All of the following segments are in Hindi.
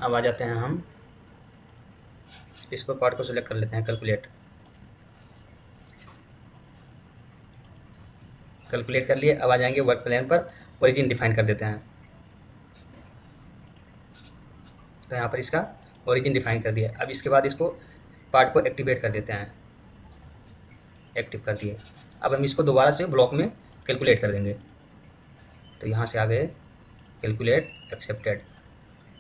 अब आ जाते हैं हम इसको पार्ट को सिलेक्ट कर लेते हैं, कैलकुलेट कर लिए। अब आ जाएंगे वर्क प्लेन पर, ओरिजिन डिफाइन कर देते हैं। तो यहाँ पर इसका ओरिजिन डिफाइन कर दिया। अब इसके बाद इसको पार्ट को एक्टिवेट कर देते हैं, एक्टिव कर दिए। अब हम इसको दोबारा से ब्लॉक में कैलकुलेट कर देंगे। तो यहाँ से आ गए कैलकुलेट एक्सेप्टेड।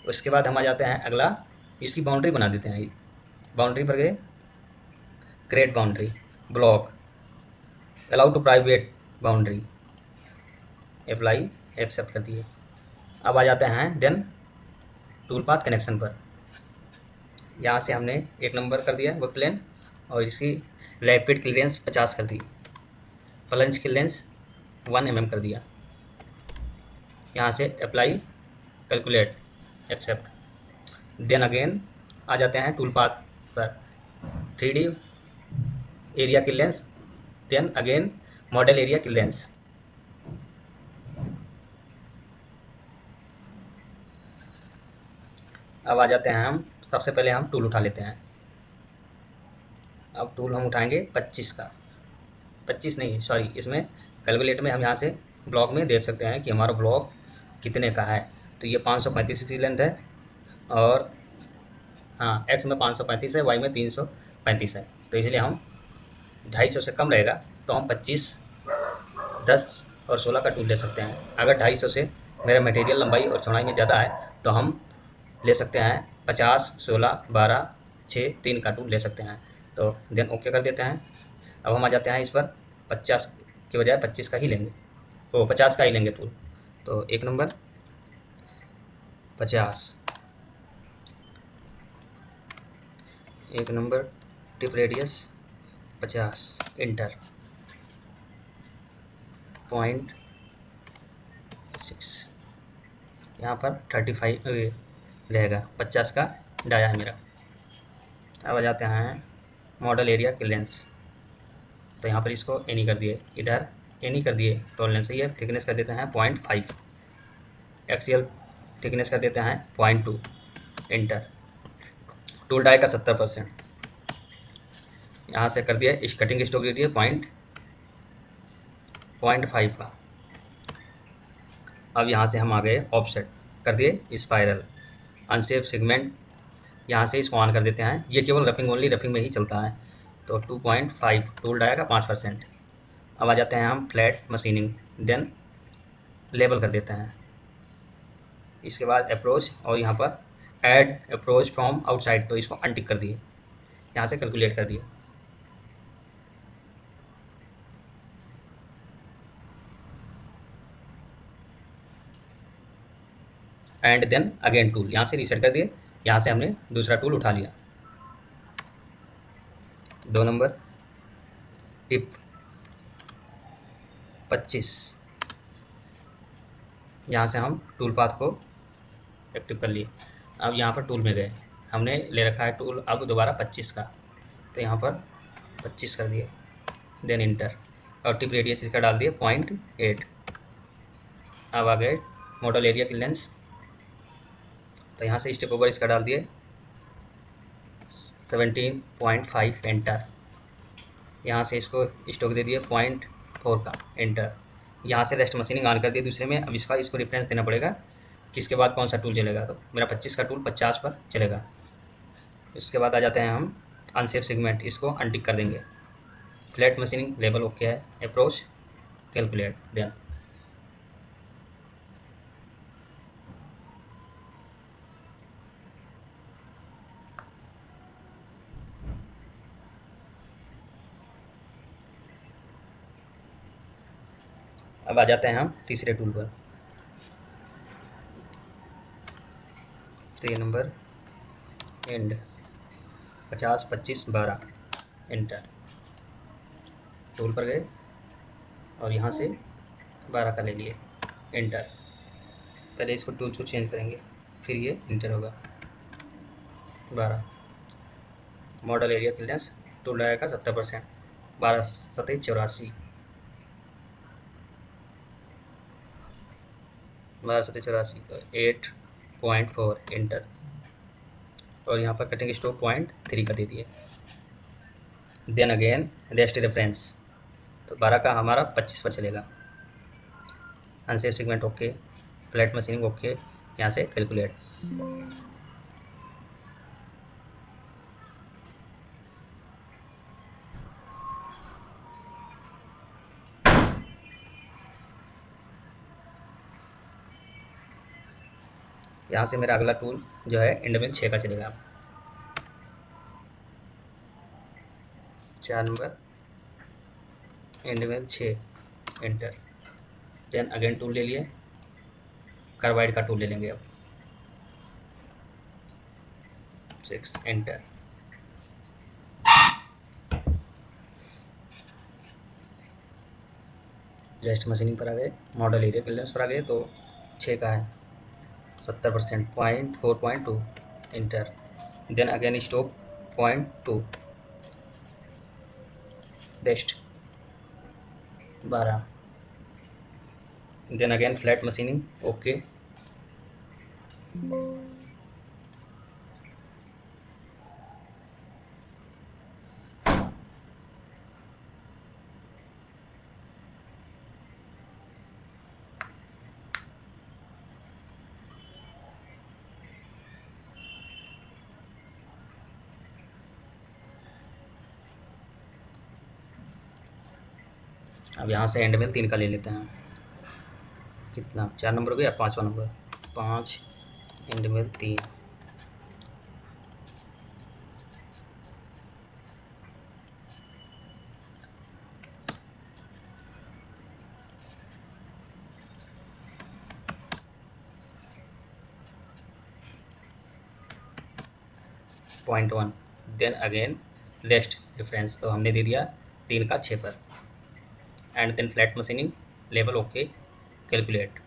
उसके बाद हम आ जाते हैं अगला, इसकी बाउंड्री बना देते हैं। बाउंड्री पर गए, create boundary, block, allow to private boundary, apply, accept कर दिए। अब आ जाते हैं देन टूल पाथ कनेक्शन पर। यहाँ से हमने 1 नंबर कर दिया वर्क प्लेन और इसकी रैपिड क्लियरेंस 50 कर दी, प्लंज क्लियरेंस 1 mm कर दिया। यहाँ से apply, calculate, accept. Then again आ जाते हैं टूल पाथ पर, 3D area clearance, then again model area clearance. अब आ जाते हैं हम, सबसे पहले हम टूल उठा लेते हैं। अब टूल हम उठाएंगे 25 का, 25 नहीं सॉरी, इसमें कैलकुलेट में हम यहाँ से ब्लॉक में देख सकते हैं कि हमारा ब्लॉक कितने का है। तो ये 535 की लेंथ है और हाँ एक्स में 535 है, वाई में 335 है। तो इसलिए हम 250 से कम रहेगा तो हम 25, 10 और 16 का टूल ले सकते हैं। अगर 250 से मेरा मटेरियल लंबाई और चौड़ाई में ज़्यादा है तो हम ले सकते हैं 50, 16, 12, 6, 3 का टूल ले सकते हैं। तो देन ओके कर देते हैं। अब हम आ जाते हैं इस पर, 50 के बजाय 25 का ही लेंगे, वो 50 का ही लेंगे टूल। तो 1 number 50, 1 number tip radius 50, inter, 0.6, यहाँ पर 35 रहेगा, 50 का डाया है मेरा। अब आ जाते हैं मॉडल एरिया क्लियरेंस। तो यहाँ पर इसको एनी कर दिए, इधर एनी कर दिए, टॉलरेंस है ये, थिकनेस कर देते हैं 0.5, एक्सियल थिकनेस कर देते हैं 0.2, इंटर। टूल डाई का 70%, यहाँ से कर दिया, इस कटिंग स्ट्रोक दे दिए 0.5 का। अब यहाँ से हम आ गए ऑफसेट, कर दिए स्पाइरल, अनसेफ सेगमेंट, यहाँ से इसको ऑन कर देते हैं। ये केवल रफिंग, ओनली रफिंग में ही चलता है। तो 2.5, टूल डाई का 5%। अब आ जाते हैं हम फ्लैट मशीनिंग, देन लेबल कर देते हैं। इसके बाद अप्रोच और यहाँ पर ऐड अप्रोच फ्रॉम आउटसाइड, तो इसको अनटिक कर दिए, यहाँ से कैलकुलेट कर दिए। एंड देन अगेन टूल, यहाँ से रीसेट कर दिए, यहाँ से हमने दूसरा टूल उठा लिया। 2 नंबर टिप 25, यहाँ से हम टूल पाथ को एक्टिव कर लिए। अब यहाँ पर टूल में गए, हमने ले रखा है टूल अब दोबारा 25 का, तो यहाँ पर 25 कर दिए, देन इंटर, और टिप रेडियस इसका डाल दिए 0.8। अब आ गए मॉडल एरिया की लेंस, तो यहाँ से स्टेप ओवर इसका डाल दिए 17.5, एंटर। यहाँ से इसको स्टॉक दे दिए 0.4 का, एंटर। यहाँ से रेस्ट मशीनिंग ऑन कर दिए दूसरे में। अब इसको रेफरेंस देना पड़ेगा कि इसके बाद कौन सा टूल चलेगा। तो मेरा 25 का टूल 50 पर चलेगा। इसके बाद आ जाते हैं हम अनसेफ सेगमेंट, इसको अनटिक कर देंगे। फ्लैट मशीनिंग लेवल ओके है, अप्रोच, कैलकुलेट, देन अब आ जाते हैं हम तीसरे टूल पर। तो ये नंबर एंड 50, 25, 12, एंटर। टूल पर गए और यहाँ से 12 का ले लिए, एंटर। पहले इसको टूल को चेंज करेंगे, फिर ये इंटर होगा 12। मॉडल एरिया क्लियरेंस टूल आएगा 70%, 12, 27, 84, 12, 27, 84, 8.4, इंटर। और यहाँ पर कटिंग स्ट्रोक 0.3 का दे दिए। देन अगेन रेस्ट रेफरेंस, तो 12 का हमारा 25 पर चलेगा। Unsafe segment okay, flat machining okay, यहाँ से कैलकुलेट। यहाँ से मेरा अगला टूल जो है इंडमिल 6 का चलेगा। 4 number end mill 6 enter. Then again tool ले लिए, कार्बाइड का टूल ले लेंगे अब। 6 एंटर। रेस्ट मशीनिंग पर आ गए, मॉडल एरिया क्लियरेंस पर आ गए, तो 6 का है 70%, 4.2 inter. Then again stop 0.2, rest 12। Then again flat machining okay. अब यहाँ से एंड मिल 3 का ले लेते हैं। कितना, 4 नंबर हो गया, 5वां number, 5 end mill 3। Point 1। Then again rest difference, तो हमने दे दिया 3 का 6 पर। And then flat machining level okay, calculate.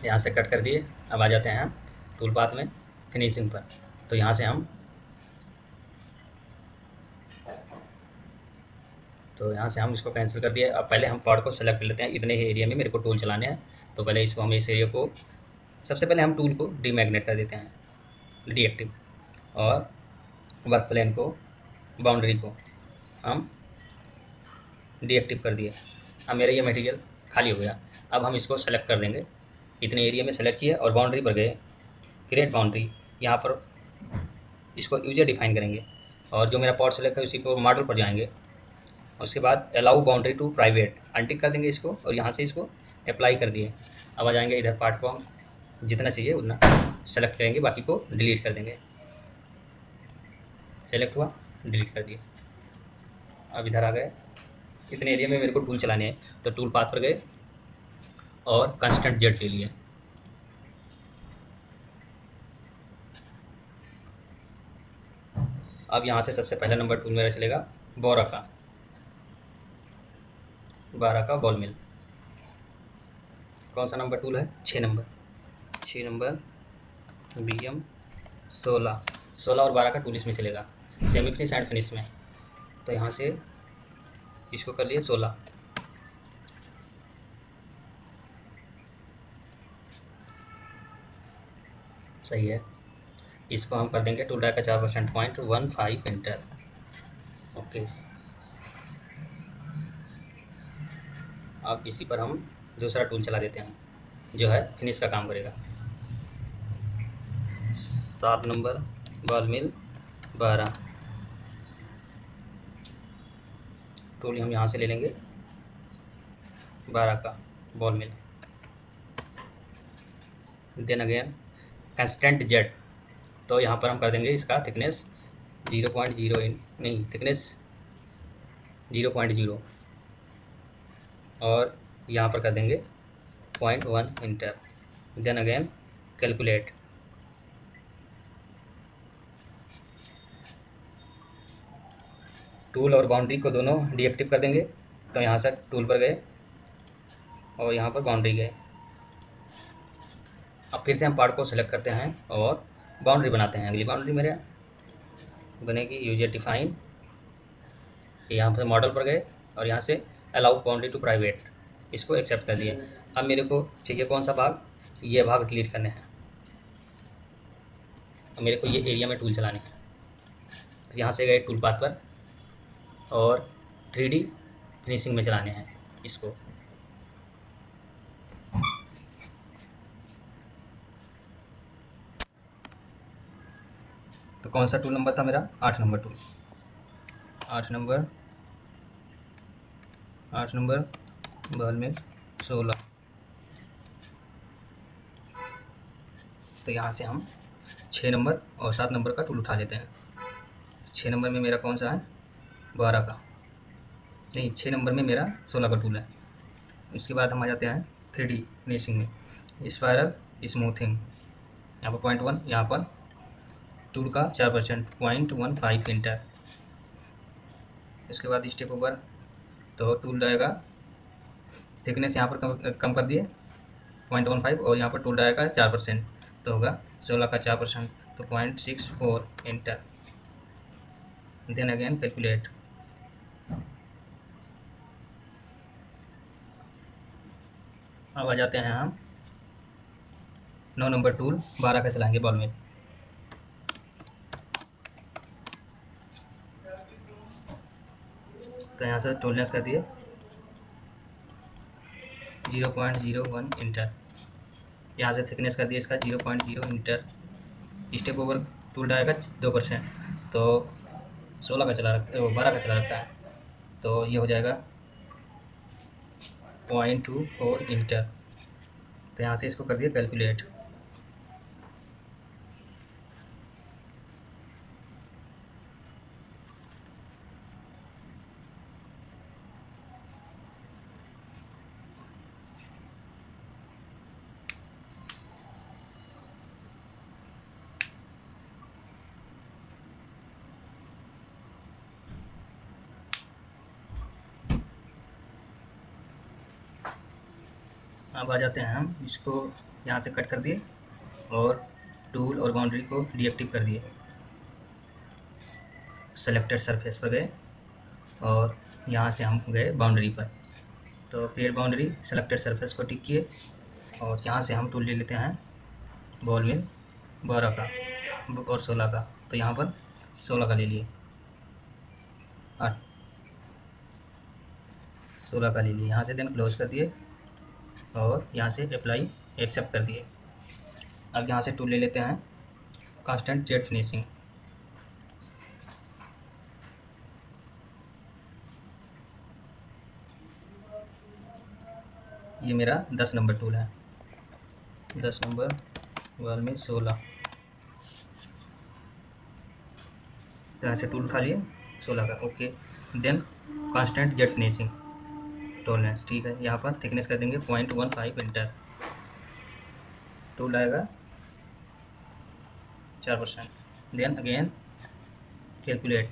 यहाँ से कट कर दिए। अब आ जाते हैं हम टूल पाथ में फिनिशिंग पर। तो यहाँ से हम इसको कैंसिल कर दिए। अब पहले हम पार्ट को सेलेक्ट कर लेते हैं। इतने ही एरिया में मेरे को टूल चलाने हैं, तो पहले इसको हम इस एरिया को, सबसे पहले हम टूल को डीमैग्नेट कर देते हैं, डीएक्टिव। और वर्क प्लेन को, बाउंड्री को हम डीएक्टिव कर दिए। अब मेरा ये मटेरियल खाली हो गया। अब हम इसको सेलेक्ट कर देंगे। इतने एरिया में सेलेक्ट किया और बाउंड्री पर गए, क्रिएट बाउंड्री। यहाँ पर इसको यूजर डिफाइन करेंगे और जो मेरा पार्ट सेलेक्ट है उसी को मॉडल पर जाएंगे। उसके बाद allow boundary to private untick कर देंगे इसको, और यहाँ से इसको अप्लाई कर दिए। अब आ जाएंगे इधर, पार्ट को हम जितना चाहिए उतना सेलेक्ट करेंगे, बाकी को डिलीट कर देंगे। सेलेक्ट हुआ, डिलीट कर दिए। अब इधर आ गए, इतने एरिया में मेरे को टूल चलाने हैं, तो टूल पाथ पर गए और कांस्टेंट जेड ले लिए। अब यहाँ से सबसे पहला नंबर टूल मेरा चलेगा बोरा का, 12 का बॉल मिल। कौन सा नंबर टूल है, 6 नंबर। 6 नंबर BM 16 और 12 का टूल इसमें चलेगा, सेमी फिनिश एंड फिनिश में। तो यहाँ से इसको कर लिए 16। सही है। इसको हम कर देंगे टूल डाई का 4% 0.15 एंटर। ओके। अब इसी पर हम दूसरा टूल चला देते हैं, जो है फिनिश का काम करेगा। 7 नंबर बॉल मिल 12 टूल हम यहाँ से ले लेंगे, 12 का बॉल मिल। देन अगेन कांस्टेंट जेड, तो यहाँ पर हम कर देंगे इसका थिकनेस 0.0 नहीं, थिकनेस 0.0 और यहाँ पर कर देंगे 0.1 inter. Then again calculate. Tool और बाउंड्री को दोनों डीएक्टिव कर देंगे। तो यहाँ से टूल पर गए और यहाँ पर बाउंड्री गए। अब फिर से हम पार्ट को सेलेक्ट करते हैं और बाउंड्री बनाते हैं। अगली बाउंड्री मेरे बनेगी यूजर डिफाइन। यहाँ पर मॉडल पर गए और यहाँ से अलाउ बाउंड्री टू प्राइवेट, इसको एक्सेप्ट कर दिए। अब मेरे को चाहिए कौन सा भाग, ये भाग डिलीट करने हैं। अब मेरे को ये एरिया में टूल चलाने हैं। तो यहाँ से गए टूल पाथ पर और 3D फिनिशिंग में चलाने हैं इसको। तो कौन सा टूल नंबर था मेरा, 8 नंबर टूल। 8 नंबर बॉल में 16। तो यहाँ से हम 6 नंबर और 7 नंबर का टूल उठा लेते हैं। 6 नंबर में मेरा कौन सा है, 12 का, नहीं 6 नंबर में मेरा 16 का टूल है। इसके बाद हम आ जाते हैं 3D फिनिशिंग में, स्पायरल स्मूथिंग। यहाँ पर 0.1, यहाँ पर टूल का 4%, 0.15 इंटर। इसके बाद स्टेप ओवर, तो टूल रहेगा थिकनेस यहाँ पर कम कर दिए 0.15 और यहाँ पर टूल रहेगा 4%, तो होगा 16 का 4%, तो 0.64 इंटर। Then again calculate. अब आ जाते हैं हम 9 नंबर टूल 12 का चलाएंगे बॉल में। तो यहाँ से टोलनेस कर दिए 0.01 इंटर। यहाँ से थिकनेस कर दिए इसका 0.0 इंटर। स्टेप ओवर टूल डालेगा 2%, तो 16 का चला रखा, 12 का चला रखा है, तो ये हो जाएगा 0.24 इंटर। तो यहाँ से इसको कर दिए कैलकुलेट। अब आ जाते हैं हम इसको यहाँ से कट कर दिए और टूल और बाउंड्री को डीएक्टिव कर दिए। सेलेक्टेड सरफेस पर गए और यहाँ से हम गए बाउंड्री पर, तो क्रिएट बाउंड्री, सेलेक्टेड सरफेस को टिक किए और यहाँ से हम टूल ले लेते हैं बॉल में 12 का और 16 का। तो यहाँ पर 16 का ले लिए, 16 का ले लिए। यहाँ से देन क्लोज कर दिए और यहाँ से अप्लाई एक्सेप्ट कर दिए। अब यहाँ से टूल ले लेते हैं कांस्टेंट जेट फिनिशिंग। ये मेरा 10 नंबर टूल है, 10 नंबर वाल में 16। तो यहाँ से टूल उठा लिए 16 का, okay. Then constant Z finishing tolerance, ठीक है। यहाँ पर थिकनेस कर देंगे 0.15 इंटर। टूल आएगा 4%। Then again calculate.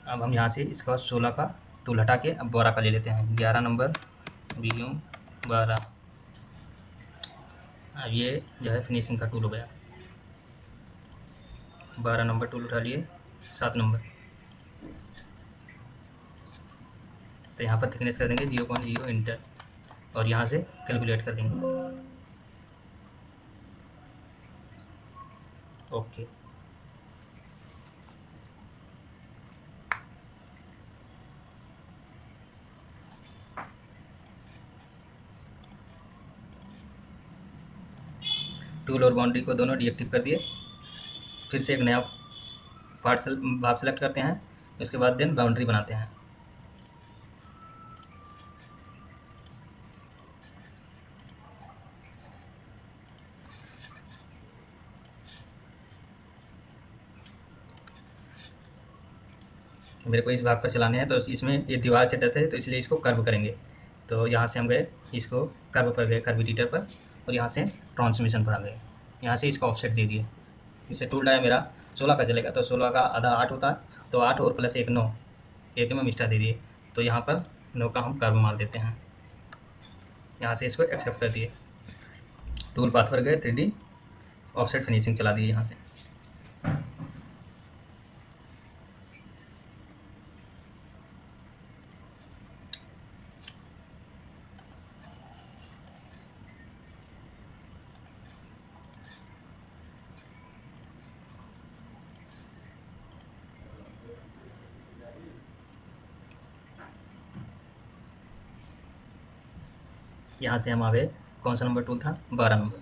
अब हम यहाँ से इसका 16 का टूल हटा के अब 12 का ले लेते हैं, 11 नंबर वीडियो 12। अब ये जो है फिनिशिंग का टूल हो गया। 12 नंबर टूल उठा लिए, 7 नंबर। तो यहाँ पर थिकनेस कर देंगे 0.0 इंटर और यहाँ से कैलकुलेट कर देंगे, ओके। टूल और बाउंड्री को दोनों डीएक्टिव कर दिए। फिर से एक नया भाग सेलेक्ट करते हैं, उसके बाद देन बाउंड्री बनाते हैं। मेरे को इस भाग पर चलाने हैं, तो इसमें ये दीवार से डरते हैं, तो इसलिए इसको कर्व करेंगे। तो यहाँ से हम गए, इसको कर्व पर गए, कर्व एडिटर पर, और यहाँ से ट्रांसमिशन पर आ गए। यहाँ से इसका ऑफसेट दे दिए। इससे टूल डाया मेरा 16 का चलेगा, तो 16 का आधा 8 होता है, तो 8 और प्लस 1 9, 1 में मिस्टा दे दिए। तो यहाँ पर 9 का हम कर्व मार देते हैं। यहाँ से इसको एक्सेप्ट कर दिए। टूल पाथ पर गए, 3D ऑफसेट फिनिशिंग चला दिए यहाँ से। यहाँ से हम आ गए, कौन सा नंबर टूल था, 12 नंबर,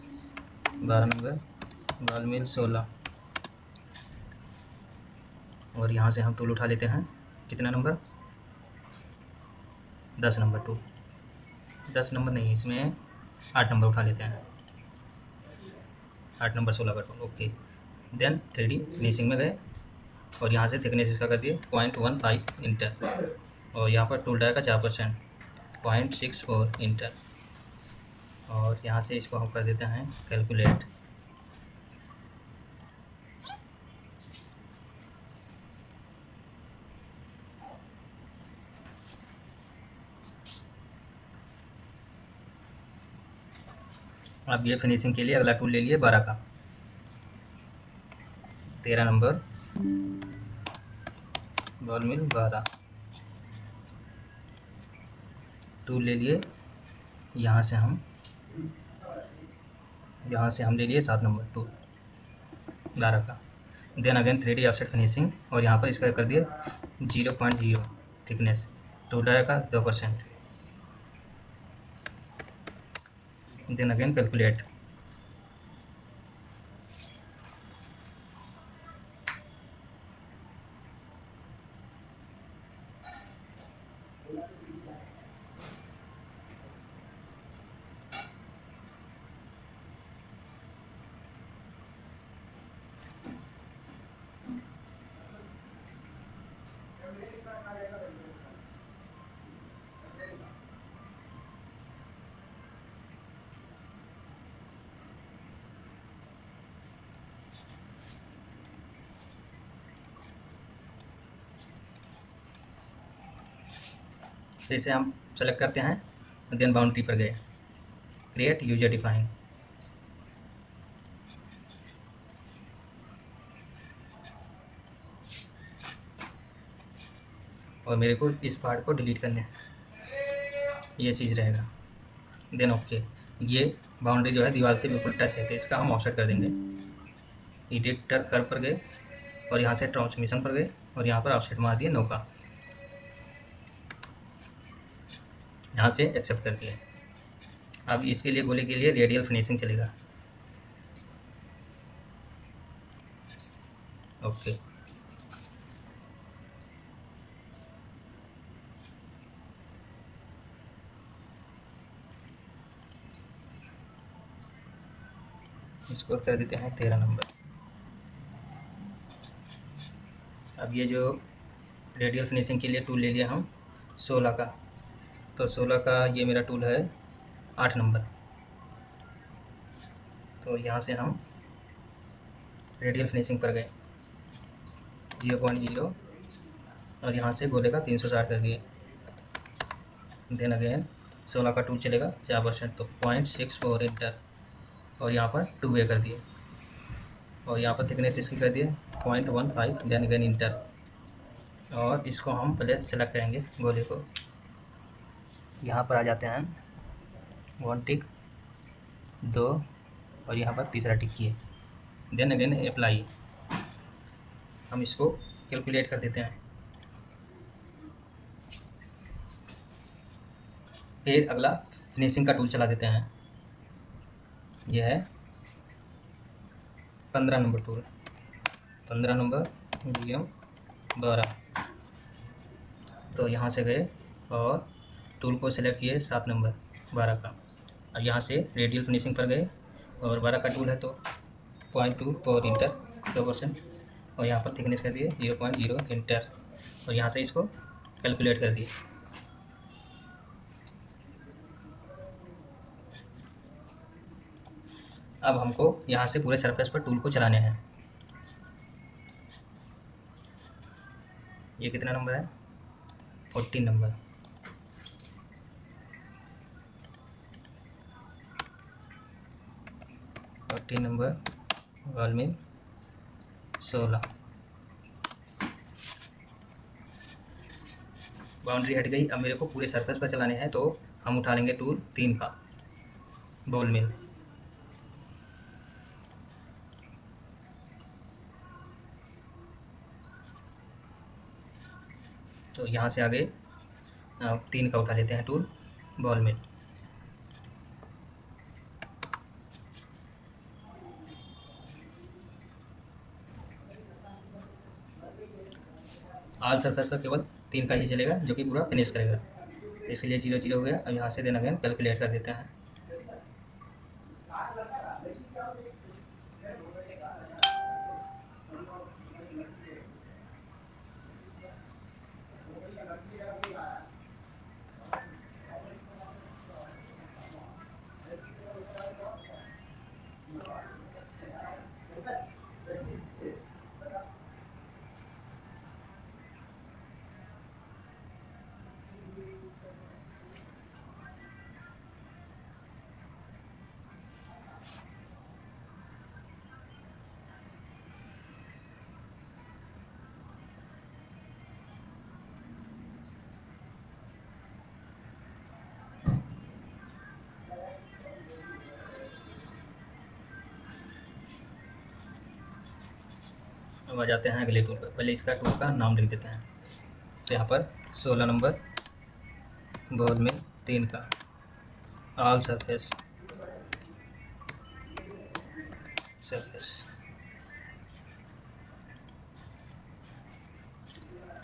12 नंबर बॉल मिल 16। और यहाँ से हम टूल उठा लेते हैं, कितना नंबर, 10 नंबर टूल, 10 नंबर नहीं, इसमें 8 नंबर उठा लेते हैं, 8 नंबर 16 का tool. Okay, then 3D finishing में गए, और यहाँ से थिकनेस इसका कर दिए 0.15 इंटर, और यहाँ पर टूल डाया का 4%, 0.64 इंटर, और यहाँ से इसको हम कर देते हैं कैलकुलेट। अब ये फिनिशिंग के लिए अगला टूल ले लिए 12 का, 13 नंबर बॉल मिल 12 टूल ले लिए। यहाँ से हम ले लिए 7 नंबर टूल 12 का। Then again 3D offset finishing, और यहाँ पर इसका कर दिए 0.0 थिकनेस, टूल डाया का 2%। Then again calculate. फिर से हम सेलेक्ट करते हैं, देन बाउंड्री पर गए, क्रिएट यूजर डिफाइन, और मेरे को इस पार्ट को डिलीट करना है, ये चीज़ रहेगा। देन ओके, ये बाउंड्री जो है दीवार से बिल्कुल टच है, तो इसका हम ऑफसेट कर देंगे। एडिटर कर्व पर गए, और यहाँ से ट्रांसमिशन पर गए, और यहाँ पर ऑफसेट मार दिए 9 का, यहाँ से एक्सेप्ट कर दिए। अब इसके लिए गोले के लिए रेडियल फिनिशिंग चलेगा। ओके, इसको कर देते हैं 13 नंबर। अब ये जो रेडियल फिनिशिंग के लिए टूल ले लिया हम 16 का, तो 16 का ये मेरा टूल है 8 नंबर, तो यहाँ से हम रेडियल फिनिशिंग पर गए 0.0, और यहाँ से गोले का 360 कर दिए। देन अगेन 16 का टूल चलेगा 4%, तो 0.64 इंटर, और यहाँ पर 2A कर दिए, और यहाँ पर थिकनेस इसकी कर दिए 0.15, देन अगेन इंटर, और इसको हम पहले सेलेक्ट करेंगे गोले को। यहाँ पर आ जाते हैं 1 टिक 2, और यहाँ पर तीसरा टिक किए, देन अगेन अप्लाई। हम इसको कैलकुलेट कर देते हैं। फिर अगला फिनिशिंग का टूल चला देते हैं, यह है 15 नंबर टूल, 15 नंबर BM 12, तो यहाँ से गए और टूल को सेलेक्ट किए 7 नंबर 12 का। अब यहाँ से रेडियल फिनिशिंग पर गए, और 12 का टूल है तो 0.2 और इंटर 2%, और यहाँ पर थिकनेस कर दिए 0.0 इंटर, और यहाँ से इसको कैलकुलेट कर दिए। अब हमको यहाँ से पूरे सरफेस पर टूल को चलाने हैं। ये कितना नंबर है? 14 नंबर। बॉल में 16। बाउंड्री हट गई। अब मेरे को पूरे सरफेस पर चलाने हैं, तो हम उठा लेंगे टूल 3 का, बॉल मिल। तो यहाँ से आगे 3 का उठा लेते हैं टूल, बॉल मिल। ऑल सरफेस पर केवल 3 का ही चलेगा, जो कि पूरा फिनिश करेगा। तो इसलिए 0 0 हो गया। अब यहाँ से देन अगेन कैलकुलेट कर देते हैं। अब आ जाते हैं अगले टूल पर। पहले इसका टूल का नाम लिख देते हैं। तो यहाँ पर 16 नंबर, बॉल में 3 का, ऑल सरफेस।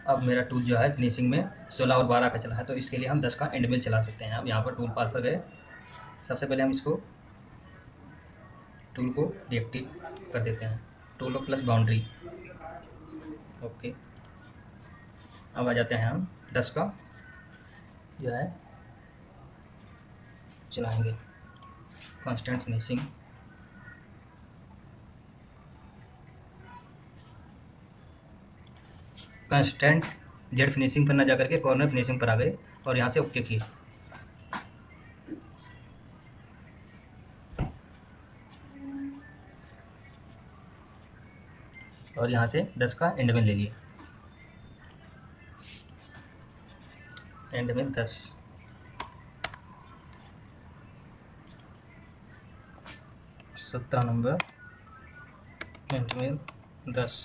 अब मेरा टूल जो है फिनिशिंग में 16 और 12 का चला है, तो इसके लिए हम 10 का एंड मिल चला सकते हैं। अब यहाँ पर टूल पाथ पर गए। सबसे पहले हम इसको टूल को डीएक्टिव कर देते हैं, टूल प्लस बाउंड्री। ओके। अब आ जाते हैं हम 10 का जो है चलाएंगे, constant finishing. Constant Z finishing पर ना जाकर के कॉर्नर फिनिशिंग पर आ गए और यहाँ से ओके किए। और यहाँ से 10 का एंड में ले लिए, एंड में 10। सत्रह नंबर, एंड में 10।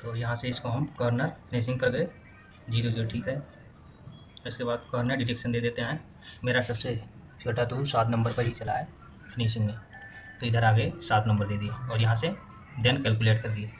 तो यहाँ से इसको हम कॉर्नर फिनिशिंग कर गए, 0 0, ठीक है। इसके बाद कॉर्नर डिटेक्शन दे देते हैं। मेरा सबसे छोटा टूल 7 नंबर पर ही चला है फिनिशिंग में, तो इधर आगे 7 नंबर दे दिए और यहाँ से देन कैलकुलेट कर दिए।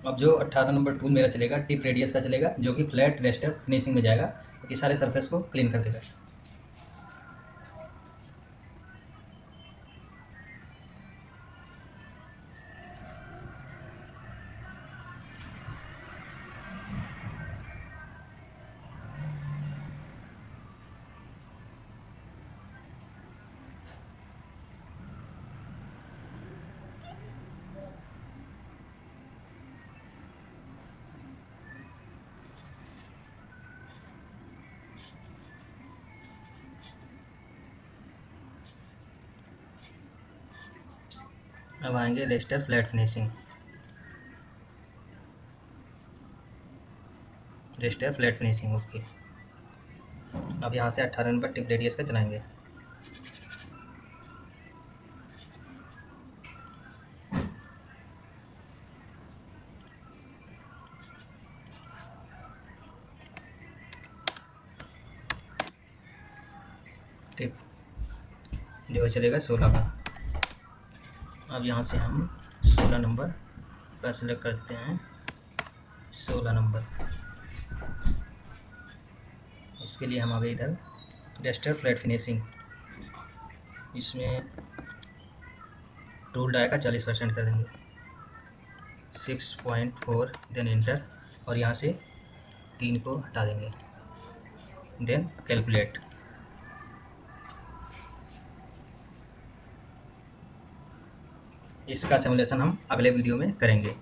अब जो 18 नंबर टूल मेरा चलेगा टिप रेडियस का चलेगा, जो कि फ्लैट रेस्टर फिनिशिंग में जाएगा, क्योंकि सारे सरफेस को क्लीन कर देगा। अब आएंगे raster flat finishing, raster flat finishing. Okay. अब यहाँ से 18 नंबर टिप रेडियस का चलाएंगे। टिप जो चलेगा 16 का। अब यहाँ से हम 16 नंबर का सिलेक्ट करते हैं, 16 नंबर। इसके लिए हम अभी इधर डस्टर फ्लैट फिनिशिंग, इसमें टूल डाई का 40% कर देंगे, 6.4, देन इंटर, और यहाँ से 3 को हटा देंगे, देन कैलकुलेट। इसका सिमुलेशन हम अगले वीडियो में करेंगे,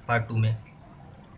पार्ट 2 में।